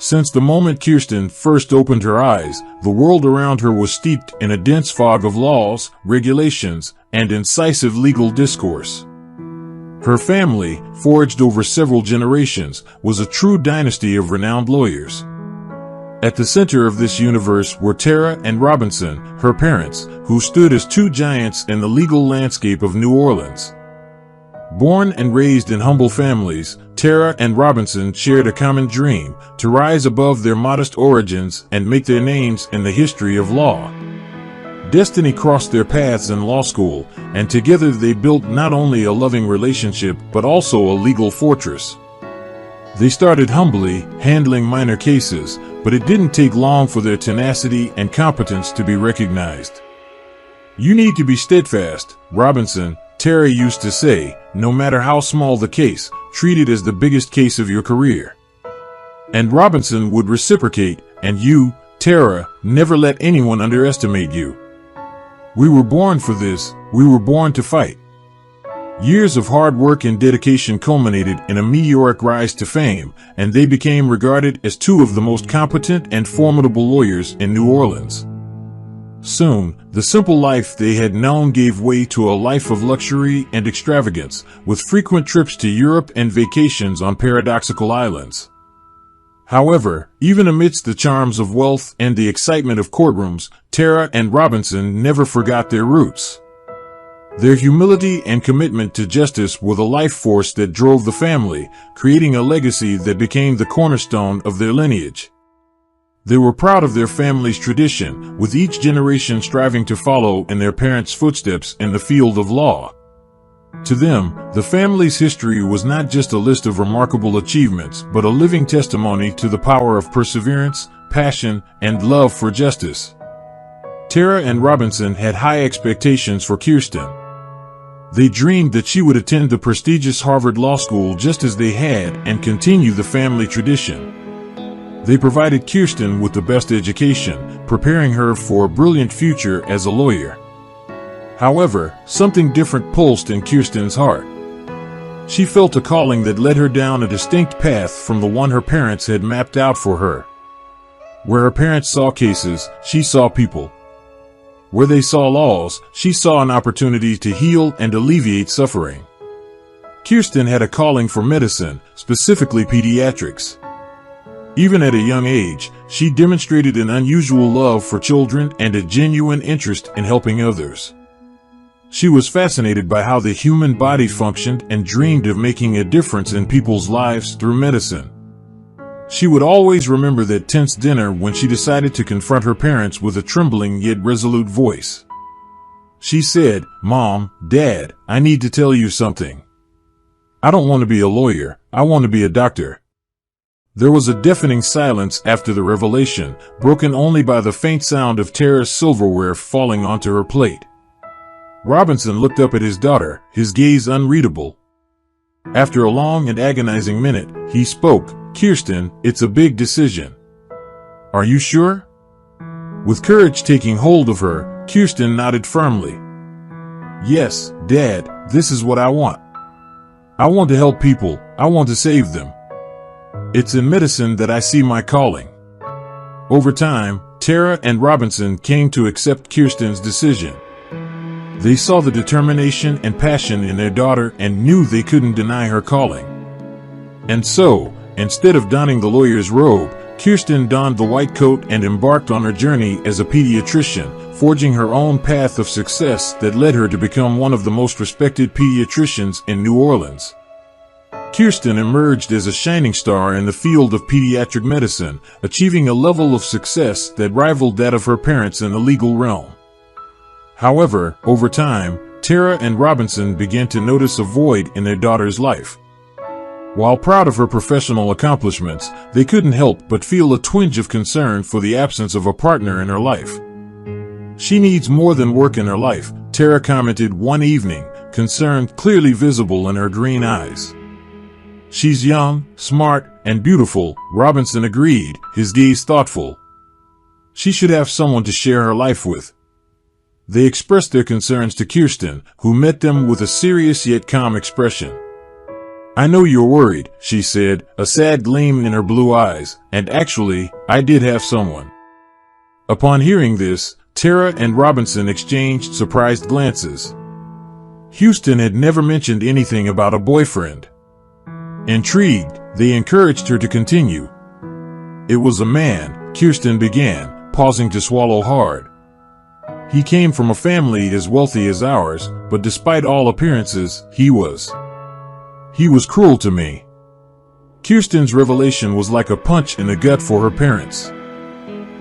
Since the moment Kirsten first opened her eyes, the world around her was steeped in a dense fog of laws, regulations, and incisive legal discourse. Her family, forged over several generations, was a true dynasty of renowned lawyers. At the center of this universe were Tara and Robinson, her parents, who stood as two giants in the legal landscape of New Orleans. Born and raised in humble families, Tara and Robinson shared a common dream: to rise above their modest origins and make their names in the history of law. Destiny crossed their paths in law school, and together they built not only a loving relationship but also a legal fortress. They started humbly, handling minor cases, but it didn't take long for their tenacity and competence to be recognized. "You need to be steadfast," Robinson, Tara used to say. "No matter how small the case, treat it as the biggest case of your career." And Robinson would reciprocate, "And you, Tara, never let anyone underestimate you. We were born for this, we were born to fight." Years of hard work and dedication culminated in a meteoric rise to fame, and they became regarded as two of the most competent and formidable lawyers in New Orleans. Soon, the simple life they had known gave way to a life of luxury and extravagance, with frequent trips to Europe and vacations on paradoxical islands. However, even amidst the charms of wealth and the excitement of courtrooms, Tara and Robinson never forgot their roots. Their humility and commitment to justice were the life force that drove the family, creating a legacy that became the cornerstone of their lineage. They were proud of their family's tradition, with each generation striving to follow in their parents' footsteps in the field of law. To them, the family's history was not just a list of remarkable achievements, but a living testimony to the power of perseverance, passion, and love for justice. Tara and Robinson had high expectations for Kirsten. They dreamed that she would attend the prestigious Harvard Law School just as they had and continue the family tradition. They provided Kirsten with the best education, preparing her for a brilliant future as a lawyer. However, something different pulsed in Kirsten's heart. She felt a calling that led her down a distinct path from the one her parents had mapped out for her. Where her parents saw cases, she saw people. Where they saw laws, she saw an opportunity to heal and alleviate suffering. Kirsten had a calling for medicine, specifically pediatrics. Even at a young age, she demonstrated an unusual love for children and a genuine interest in helping others. She was fascinated by how the human body functioned and dreamed of making a difference in people's lives through medicine. She would always remember that tense dinner when she decided to confront her parents with a trembling yet resolute voice. She said, "Mom, Dad, I need to tell you something. I don't want to be a lawyer, I want to be a doctor." There was a deafening silence after the revelation, broken only by the faint sound of Tara's silverware falling onto her plate. Robinson looked up at his daughter, his gaze unreadable. After a long and agonizing minute, he spoke, "Kirsten, it's a big decision. Are you sure?" With courage taking hold of her, Kirsten nodded firmly. "Yes, Dad, this is what I want. I want to help people, I want to save them. It's in medicine that I see my calling." Over time, Tara and Robinson came to accept Kirsten's decision. They saw the determination and passion in their daughter and knew they couldn't deny her calling. And so, instead of donning the lawyer's robe, Kirsten donned the white coat and embarked on her journey as a pediatrician, forging her own path of success that led her to become one of the most respected pediatricians in New Orleans. Kirsten emerged as a shining star in the field of pediatric medicine, achieving a level of success that rivaled that of her parents in the legal realm. However, over time, Tara and Robinson began to notice a void in their daughter's life. While proud of her professional accomplishments, they couldn't help but feel a twinge of concern for the absence of a partner in her life. "She needs more than work in her life," Tara commented one evening, concern clearly visible in her green eyes. "She's young, smart, and beautiful," Robinson agreed, his gaze thoughtful. "She should have someone to share her life with." They expressed their concerns to Kirsten, who met them with a serious yet calm expression. I know you're worried, she said, a sad gleam in her blue eyes, and actually, I did have someone. Upon hearing this, Tara and Robinson exchanged surprised glances. Houston had never mentioned anything about a boyfriend. Intrigued, they encouraged her to continue. It was a man, Kirsten began, pausing to swallow hard. He came from a family as wealthy as ours, but despite all appearances, he was cruel to me. Kirsten's revelation was like a punch in the gut for her parents.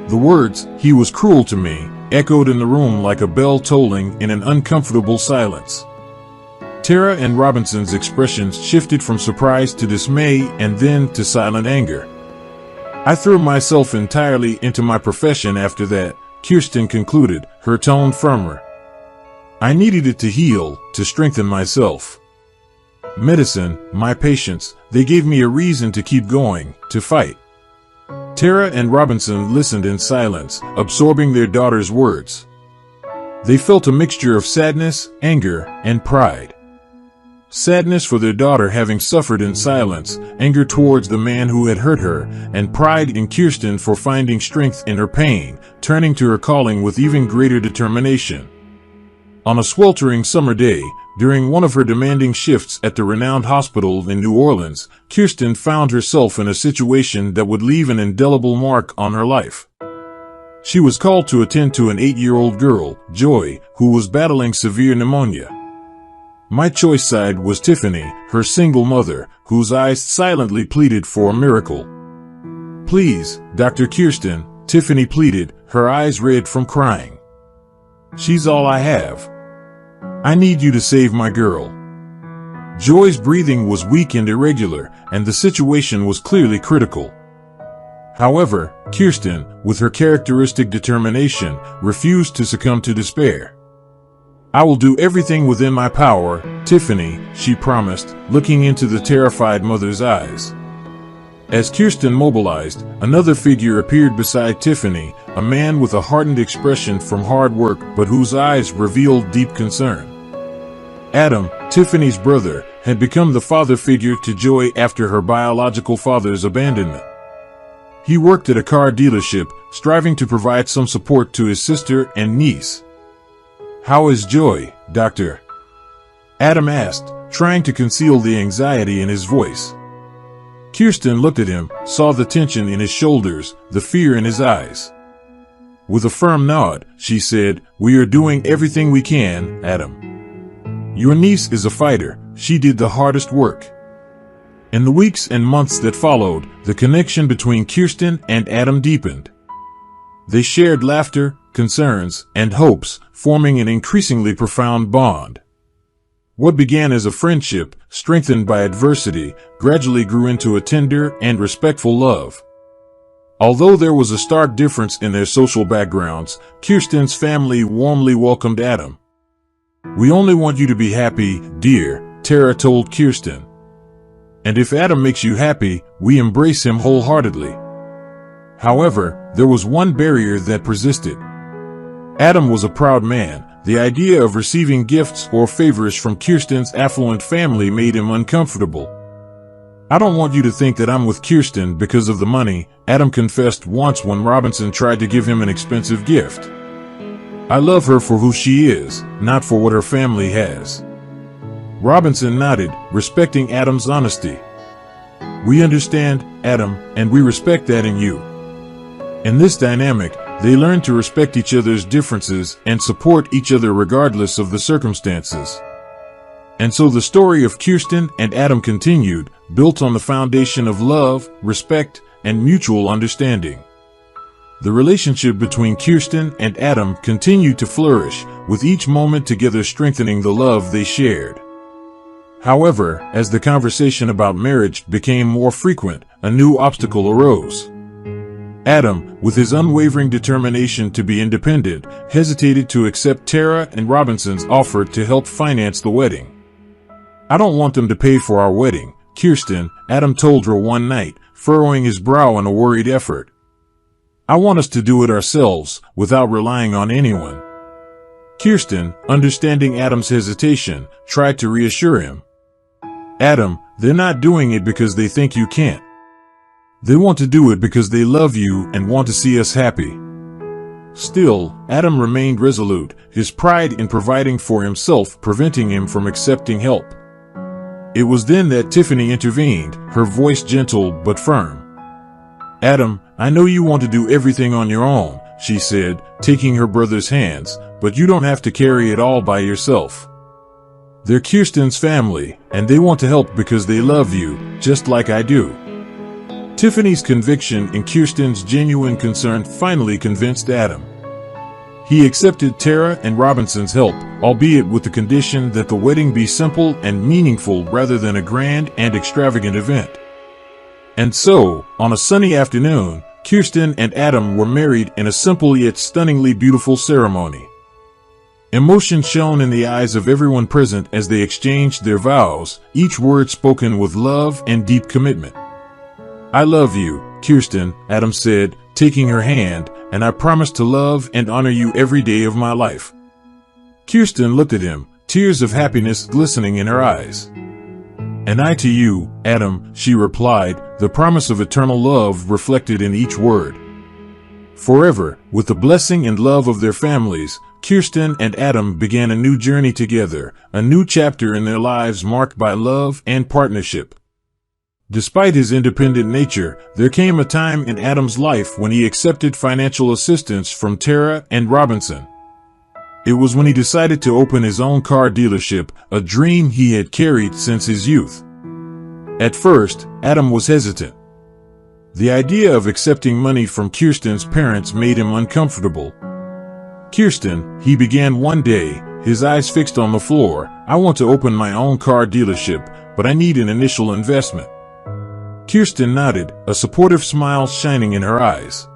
The words, "he was cruel to me," echoed in the room like a bell tolling in an uncomfortable silence. Tara and Robinson's expressions shifted from surprise to dismay and then to silent anger. I threw myself entirely into my profession after that, Kirsten concluded, her tone firmer. I needed it to heal, to strengthen myself. Medicine, my patients, they gave me a reason to keep going, to fight. Tara and Robinson listened in silence, absorbing their daughter's words. They felt a mixture of sadness, anger, and pride. Sadness for their daughter having suffered in silence, anger towards the man who had hurt her, and pride in Kirsten for finding strength in her pain, turning to her calling with even greater determination. On a sweltering summer day, during one of her demanding shifts at the renowned hospital in New Orleans, Kirsten found herself in a situation that would leave an indelible mark on her life. She was called to attend to an 8-year-old girl, Joy, who was battling severe pneumonia. My choice side was Tiffany, her single mother, whose eyes silently pleaded for a miracle. Please, Dr. Kirsten, Tiffany pleaded, her eyes red from crying. She's all I have. I need you to save my girl. Joy's breathing was weak and irregular, and the situation was clearly critical. However, Kirsten, with her characteristic determination, refused to succumb to despair. I will do everything within my power, Tiffany, she promised, looking into the terrified mother's eyes. As Kirsten mobilized, another figure appeared beside Tiffany, a man with a hardened expression from hard work but whose eyes revealed deep concern. Adam, Tiffany's brother, had become the father figure to Joy after her biological father's abandonment. He worked at a car dealership, striving to provide some support to his sister and niece. How is Joy, Doctor? Adam asked, trying to conceal the anxiety in his voice. Kirsten looked at him, saw the tension in his shoulders, the fear in his eyes. With a firm nod, she said, We are doing everything we can, Adam. Your niece is a fighter, she did the hardest work. In the weeks and months that followed, the connection between Kirsten and Adam deepened. They shared laughter, concerns, and hopes, forming an increasingly profound bond. What began as a friendship, strengthened by adversity, gradually grew into a tender and respectful love. Although there was a stark difference in their social backgrounds, Kirsten's family warmly welcomed Adam. We only want you to be happy, dear, Tara told Kirsten. And if Adam makes you happy, we embrace him wholeheartedly. However, there was one barrier that persisted. Adam was a proud man. The idea of receiving gifts or favors from Kirsten's affluent family made him uncomfortable. I don't want you to think that I'm with Kirsten because of the money, Adam confessed once when Robinson tried to give him an expensive gift. I love her for who she is, not for what her family has. Robinson nodded, respecting Adam's honesty. We understand, Adam, and we respect that in you. In this dynamic, they learn to respect each other's differences and support each other regardless of the circumstances. And so the story of Kirsten and Adam continued, built on the foundation of love, respect, and mutual understanding. The relationship between Kirsten and Adam continued to flourish, with each moment together strengthening the love they shared. However, as the conversation about marriage became more frequent, a new obstacle arose. Adam, with his unwavering determination to be independent, hesitated to accept Tara and Robinson's offer to help finance the wedding. I don't want them to pay for our wedding, Kirsten, Adam told her one night, furrowing his brow in a worried effort. I want us to do it ourselves, without relying on anyone. Kirsten, understanding Adam's hesitation, tried to reassure him. Adam, they're not doing it because they think you can't. They want to do it because they love you and want to see us happy. Still, Adam remained resolute, his pride in providing for himself preventing him from accepting help. It was then that Tiffany intervened, her voice gentle but firm. Adam, I know you want to do everything on your own, she said, taking her brother's hands, but you don't have to carry it all by yourself. They're Kirsten's family, and they want to help because they love you, just like I do. Tiffany's conviction in Kirsten's genuine concern finally convinced Adam. He accepted Tara and Robinson's help, albeit with the condition that the wedding be simple and meaningful rather than a grand and extravagant event. And so, on a sunny afternoon, Kirsten and Adam were married in a simple yet stunningly beautiful ceremony. Emotion shone in the eyes of everyone present as they exchanged their vows, each word spoken with love and deep commitment. I love you, Kirsten, Adam said, taking her hand, and I promise to love and honor you every day of my life. Kirsten looked at him, tears of happiness glistening in her eyes. And I to you, Adam, she replied, the promise of eternal love reflected in each word. Forever, with the blessing and love of their families, Kirsten and Adam began a new journey together, a new chapter in their lives marked by love and partnership. Despite his independent nature, there came a time in Adam's life when he accepted financial assistance from Tara and Robinson. It was when he decided to open his own car dealership, a dream he had carried since his youth. At first, Adam was hesitant. The idea of accepting money from Kirsten's parents made him uncomfortable. Kirsten, he began one day, his eyes fixed on the floor, I want to open my own car dealership, but I need an initial investment. Kirsten nodded, a supportive smile shining in her eyes.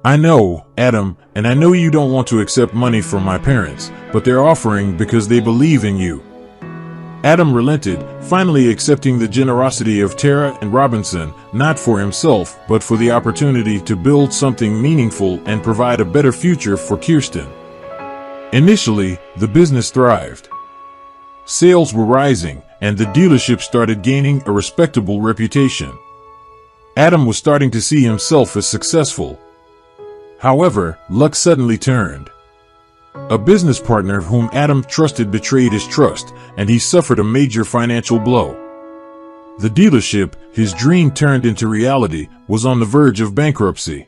I know, Adam, and I know you don't want to accept money from my parents, but they're offering because they believe in you. Adam relented, finally accepting the generosity of Tara and Robinson, not for himself, but for the opportunity to build something meaningful and provide a better future for Kirsten. Initially, the business thrived. Sales were rising, and the dealership started gaining a respectable reputation. Adam was starting to see himself as successful. However, luck suddenly turned. A business partner whom Adam trusted betrayed his trust, and he suffered a major financial blow. The dealership, his dream turned into reality, was on the verge of bankruptcy.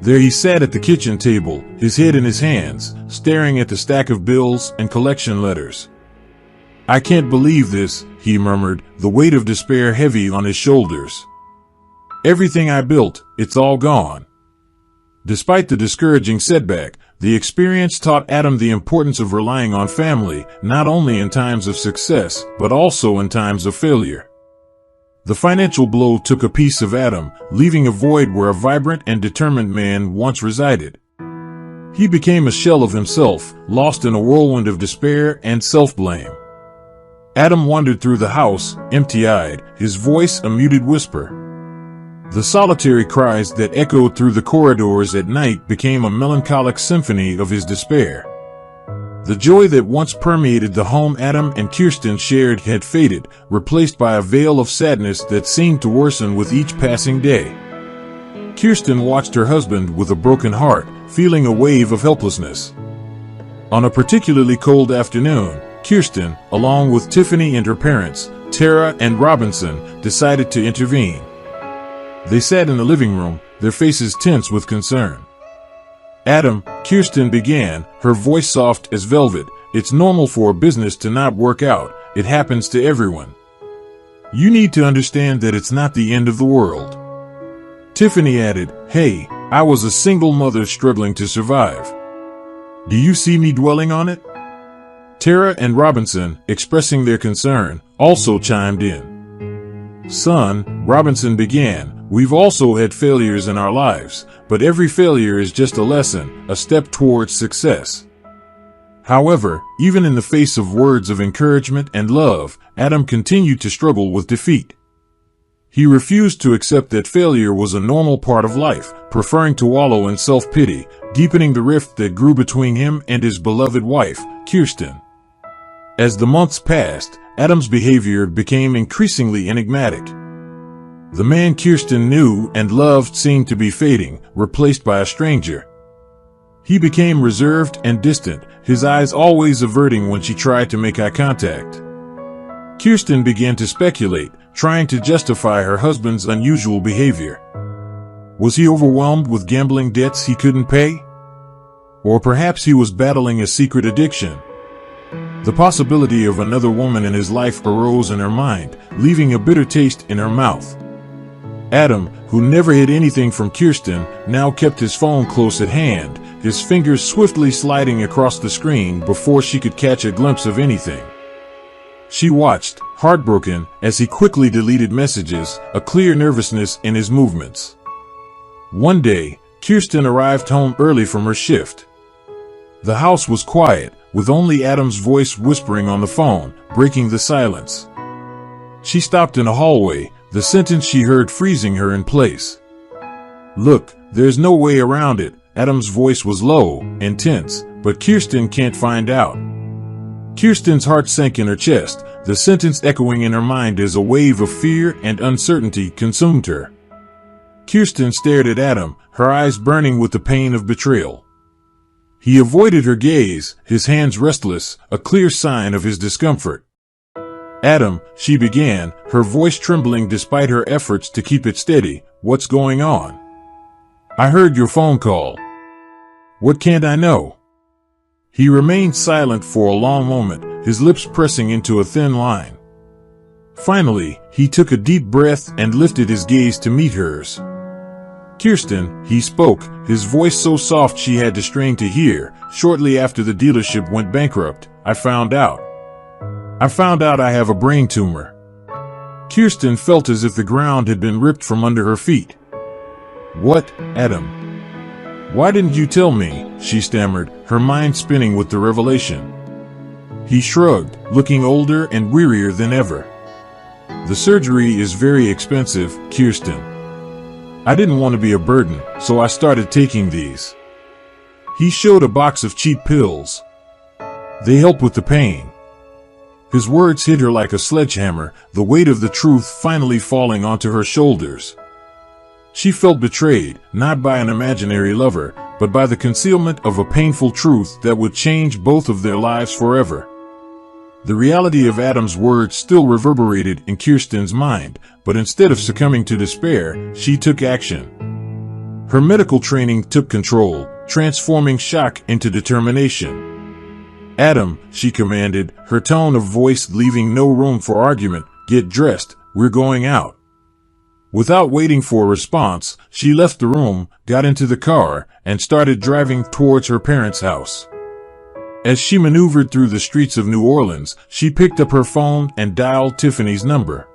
There he sat at the kitchen table, his head in his hands, staring at the stack of bills and collection letters. I can't believe this, he murmured, the weight of despair heavy on his shoulders. Everything I built, it's all gone. Despite the discouraging setback, the experience taught Adam the importance of relying on family, not only in times of success, but also in times of failure. The financial blow took a piece of Adam, leaving a void where a vibrant and determined man once resided. He became a shell of himself, lost in a whirlwind of despair and self-blame. Adam wandered through the house, empty-eyed, his voice a muted whisper. The solitary cries that echoed through the corridors at night became a melancholic symphony of his despair. The joy that once permeated the home Adam and Kirsten shared had faded, replaced by a veil of sadness that seemed to worsen with each passing day. Kirsten watched her husband with a broken heart, feeling a wave of helplessness. On a particularly cold afternoon, Kirsten, along with Tiffany and her parents, Tara and Robinson, decided to intervene. They sat in the living room, their faces tense with concern. Adam, Kirsten began, her voice soft as velvet, it's normal for a business to not work out, it happens to everyone. You need to understand that it's not the end of the world. Tiffany added, hey, I was a single mother struggling to survive. Do you see me dwelling on it? Tara and Robinson, expressing their concern, also chimed in. Son, Robinson began, we've also had failures in our lives, but every failure is just a lesson, a step towards success. However, even in the face of words of encouragement and love, Adam continued to struggle with defeat. He refused to accept that failure was a normal part of life, preferring to wallow in self-pity, deepening the rift that grew between him and his beloved wife, Kirsten. As the months passed, Adam's behavior became increasingly enigmatic. The man Kirsten knew and loved seemed to be fading, replaced by a stranger. He became reserved and distant, his eyes always averting when she tried to make eye contact. Kirsten began to speculate, trying to justify her husband's unusual behavior. Was he overwhelmed with gambling debts he couldn't pay? Or perhaps he was battling a secret addiction. The possibility of another woman in his life arose in her mind, leaving a bitter taste in her mouth. Adam, who never hid anything from Kirsten, now kept his phone close at hand, his fingers swiftly sliding across the screen before she could catch a glimpse of anything. She watched, heartbroken, as he quickly deleted messages, a clear nervousness in his movements. One day, Kirsten arrived home early from her shift. The house was quiet, with only Adam's voice whispering on the phone, breaking the silence. She stopped in a hallway, the sentence she heard freezing her in place. "Look, there's no way around it." Adam's voice was low, intense, but Kirsten can't find out. Kirsten's heart sank in her chest, the sentence echoing in her mind as a wave of fear and uncertainty consumed her. Kirsten stared at Adam, her eyes burning with the pain of betrayal. He avoided her gaze, his hands restless, a clear sign of his discomfort. "Adam," she began, her voice trembling despite her efforts to keep it steady, "what's going on? I heard your phone call. What can't I know?" He remained silent for a long moment, his lips pressing into a thin line. Finally, he took a deep breath and lifted his gaze to meet hers. "Kirsten," he spoke, his voice so soft she had to strain to hear, "shortly after the dealership went bankrupt, I found out I have a brain tumor." Kirsten felt as if the ground had been ripped from under her feet. "What, Adam? Why didn't you tell me?" she stammered, her mind spinning with the revelation. He shrugged, looking older and wearier than ever. "The surgery is very expensive, Kirsten. I didn't want to be a burden, so I started taking these." He showed a box of cheap pills. "They help with the pain." His words hit her like a sledgehammer, the weight of the truth finally falling onto her shoulders. She felt betrayed, not by an imaginary lover, but by the concealment of a painful truth that would change both of their lives forever. The reality of Adam's words still reverberated in Kirsten's mind, but instead of succumbing to despair, she took action. Her medical training took control, transforming shock into determination. "Adam," she commanded, her tone of voice leaving no room for argument, "get dressed, we're going out." Without waiting for a response, she left the room, got into the car, and started driving towards her parents' house. As she maneuvered through the streets of New Orleans, she picked up her phone and dialed Tiffany's number.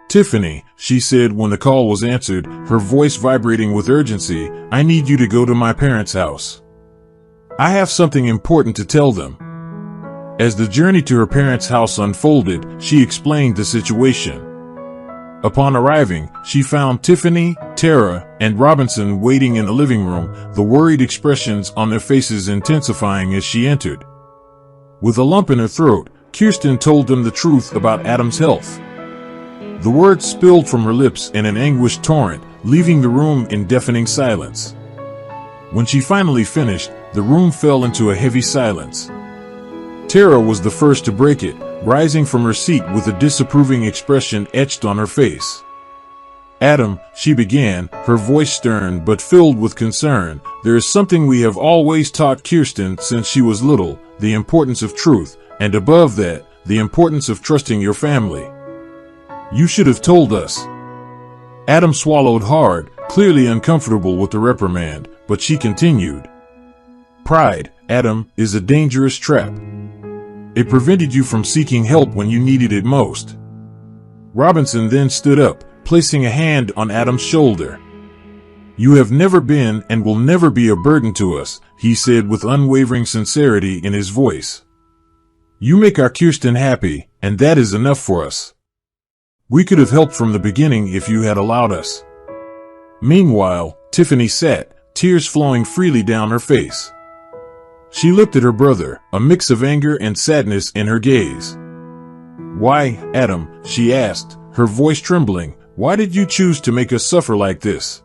"Tiffany," she said when the call was answered, her voice vibrating with urgency, "I need you to go to my parents' house. I have something important to tell them." As the journey to her parents' house unfolded, she explained the situation. Upon arriving, she found Tiffany, Tara, and Robinson waiting in the living room, the worried expressions on their faces intensifying as she entered. With a lump in her throat, Kirsten told them the truth about Adam's health. The words spilled from her lips in an anguished torrent, leaving the room in deafening silence. When she finally finished, the room fell into a heavy silence. Tara was the first to break it, rising from her seat with a disapproving expression etched on her face. "Adam," she began, her voice stern but filled with concern, "there is something we have always taught Kirsten since she was little, the importance of truth, and above that, the importance of trusting your family. You should have told us." Adam swallowed hard, clearly uncomfortable with the reprimand, but she continued. "Pride, Adam, is a dangerous trap. It prevented you from seeking help when you needed it most." Robinson then stood up, placing a hand on Adam's shoulder. "You have never been and will never be a burden to us," he said with unwavering sincerity in his voice. "You make our Kirsten happy, and that is enough for us. We could have helped from the beginning if you had allowed us." Meanwhile, Tiffany sat, tears flowing freely down her face. She looked at her brother, a mix of anger and sadness in her gaze. "Why, Adam," she asked, her voice trembling, "why did you choose to make us suffer like this?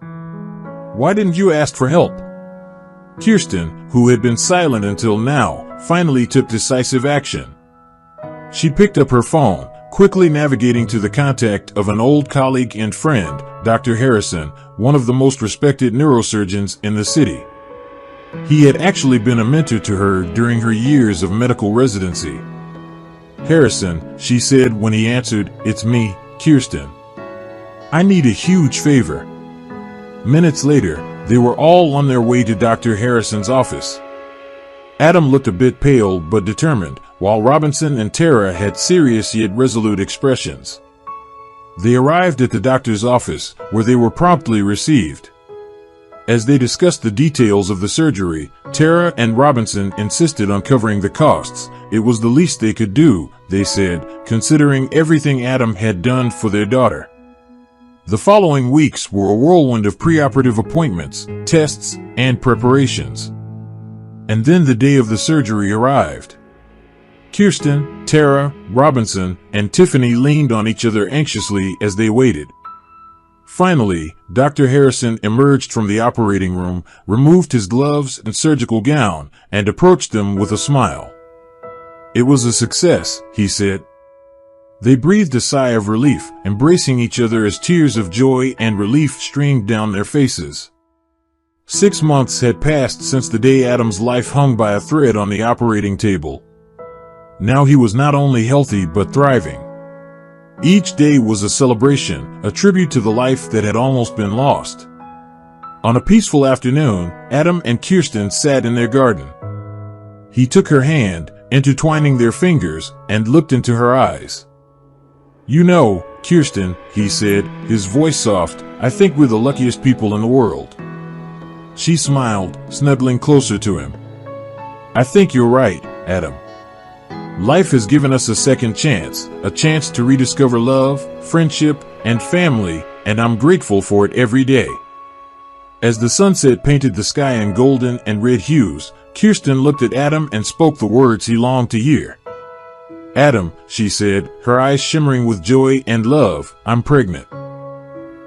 Why didn't you ask for help?" Kirsten, who had been silent until now, finally took decisive action. She picked up her phone, quickly navigating to the contact of an old colleague and friend, Dr. Harrison, one of the most respected neurosurgeons in the city. He had actually been a mentor to her during her years of medical residency. "Harrison," she said when he answered, "It's me, Kirsten. I need a huge favor." Minutes later, they were all on their way to Dr. Harrison's office. Adam looked a bit pale but determined, while Robinson and Tara had serious yet resolute expressions. They arrived at the doctor's office, where they were promptly received. As they discussed the details of the surgery, Tara and Robinson insisted on covering the costs. It was the least they could do, they said, considering everything Adam had done for their daughter. The following weeks were a whirlwind of preoperative appointments, tests, and preparations. And then the day of the surgery arrived. Kirsten, Tara, Robinson, and Tiffany leaned on each other anxiously as they waited. Finally, Dr. Harrison emerged from the operating room, removed his gloves and surgical gown, and approached them with a smile. "It was a success," he said. They breathed a sigh of relief, embracing each other as tears of joy and relief streamed down their faces. 6 months had passed since the day Adam's life hung by a thread on the operating table. Now he was not only healthy but thriving. Each day was a celebration, a tribute to the life that had almost been lost. On a peaceful afternoon, Adam and Kirsten sat in their garden. He took her hand, intertwining their fingers, and looked into her eyes. "You know, Kirsten," he said, his voice soft, "I think we're the luckiest people in the world." She smiled, snuggling closer to him. "I think you're right, Adam. Life has given us a second chance, a chance to rediscover love, friendship, and family, and I'm grateful for it every day." As the sunset painted the sky in golden and red hues, Kirsten looked at Adam and spoke the words he longed to hear. "Adam," she said, her eyes shimmering with joy and love, "I'm pregnant."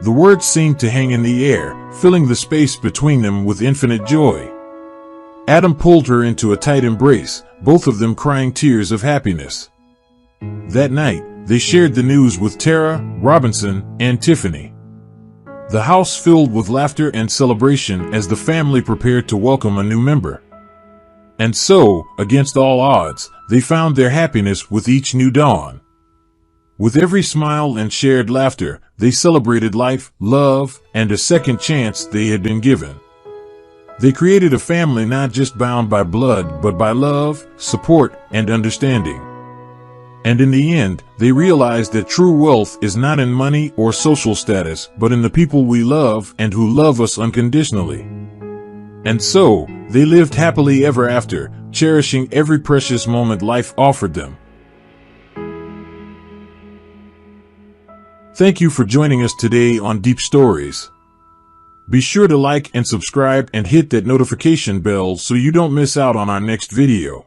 The words seemed to hang in the air, filling the space between them with infinite joy. Adam pulled her into a tight embrace, both of them crying tears of happiness. That night, they shared the news with Tara, Robinson, and Tiffany. The house filled with laughter and celebration as the family prepared to welcome a new member. And so, against all odds, they found their happiness with each new dawn. With every smile and shared laughter, they celebrated life, love, and a second chance they had been given. They created a family not just bound by blood, but by love, support, and understanding. And in the end, they realized that true wealth is not in money or social status, but in the people we love and who love us unconditionally. And so, they lived happily ever after, cherishing every precious moment life offered them. Thank you for joining us today on Deep Stories. Be sure to like and subscribe and hit that notification bell so you don't miss out on our next video.